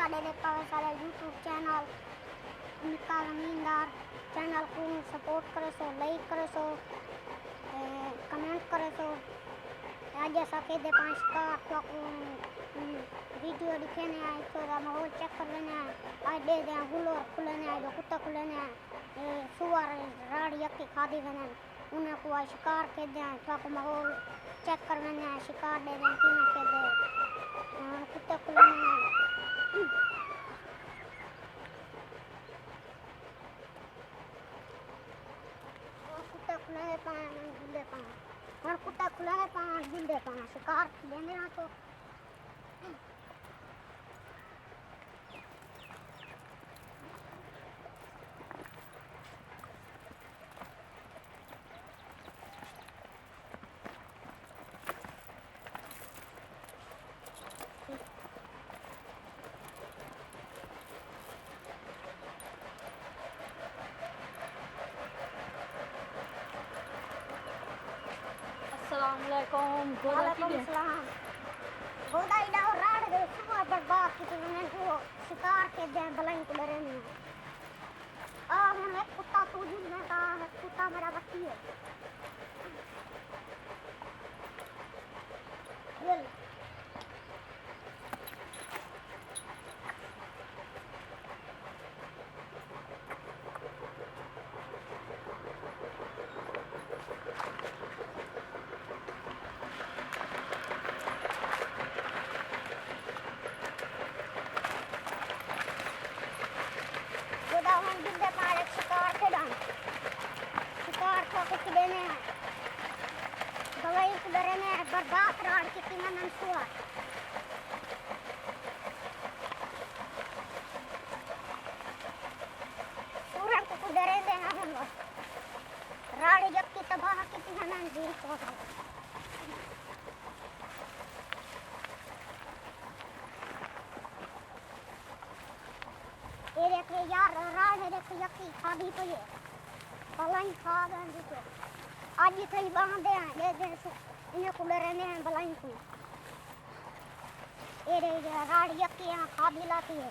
साढ़े सारे YouTube channel निका जमींदार चैनल को सपोर्ट करे सो, लाइक करे सो, कमेंट करे सो। आज ऐसा कह दे 5 का तो वीडियो दिखाने आए तो माहौल चेक कर लेने आए, आज दे दे गुलोर खुलेने आए, जो कुत्ता खुलेने आए, सुअर राड़ यक्की खादी बने उन्हें को शिकार के दे तो को माहौल चेक कर लेने आए, शिकार दे दे कि ना के दे कुत्ता खुलेने आए। कुत्ता खुला है पान गुंडे पान और कुत्ता खुला है पान गुंडे पान शिकार लेने ना तो अस्सलामुअलैकुम। गोदा की दे गोदा इडा और राड दे सुबह बर्बाद की तुमने को शिकार के दे भलाई को डरे नहीं आ हम एक कुत्ता तू जिसने का कुत्ता मेरा बच्ची है बोल बर्बाद राड की तीन मनसुआ सूरज को डरे दे हम राड जब की तबाह की तीन मन जीव को ये देख यार राड है देख यक्की खादी तो ये पलाई खा गए देखो आज ही कई बांधे हैं ले दे इन्हें को डरने हैं भलाई को ये राड यक्की यहाँ खा भी लाती है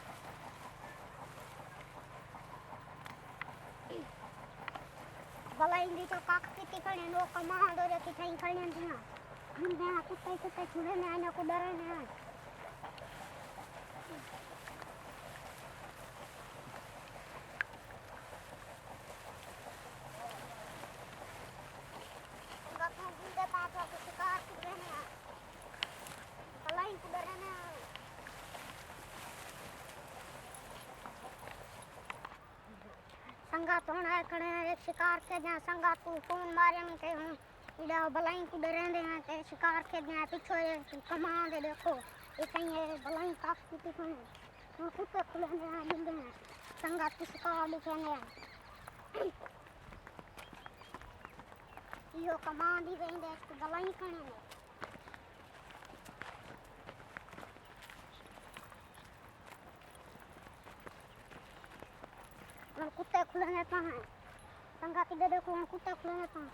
भलाई दी तो काक की खड़े नो कमाल दो रे की थाई खड़े हैं ना जिन में कुत्ते छुड़े में आने को डरने हैं संगा तोड़ा खड़े एक शिकार के जहाँ संगा तू फोन मारे में के हूँ इधर भलाई को डरे दे हैं के शिकार के जहाँ पीछे कमा दे देखो ये कहीं है भलाई काफ की खड़े और कुत्ते खुले दे हैं जिंदे हैं संगा तू शिकार दिखाने हैं यो कमा दी गई दे इसको भलाई खड़े हैं और कुत्ते खुले हैं कहाँ संगा की दे देखो कुत्ते खुले हैं कहाँ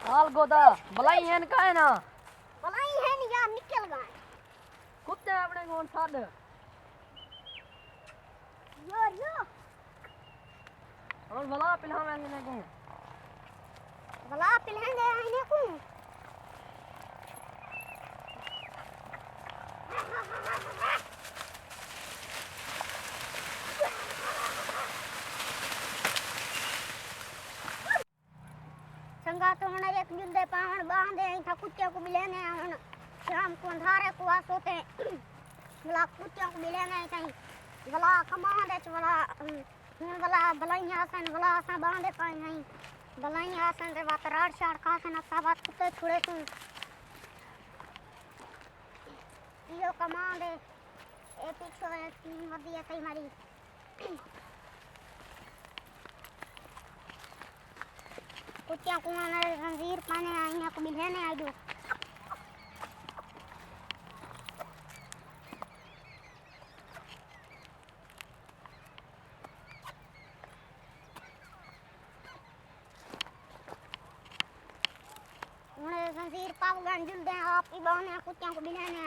हाल गोदा भलाई है का है ना भलाई है नहीं यार निकल गए कुत्ते अपने कौन साध यो और भला पिलावे ने को भला पिलाएंगे इन्हें को चंगा तो हूँ एक जुल्दे पावन बांधे था कुत्ते को भी लेने हूँ शाम को अंधारे को आ सोते भला कुत्ते को भी लेने कहीं भला कमा दे भला हूँ भला भलाई आसन भला असा बांधे पाई नहीं भलाई आसन रे बात राड शाड़ खासन असा बात कुत्ते छुड़े तू यो कमा दे ए पीछे मदी है सही मारी कुत्तियां को मैंने जंजीर पाने आई हैं को बिलहने आई दो उन्हें जंजीर पाव गंजुल दे आप ही बाने कुत्तियां को बिलहने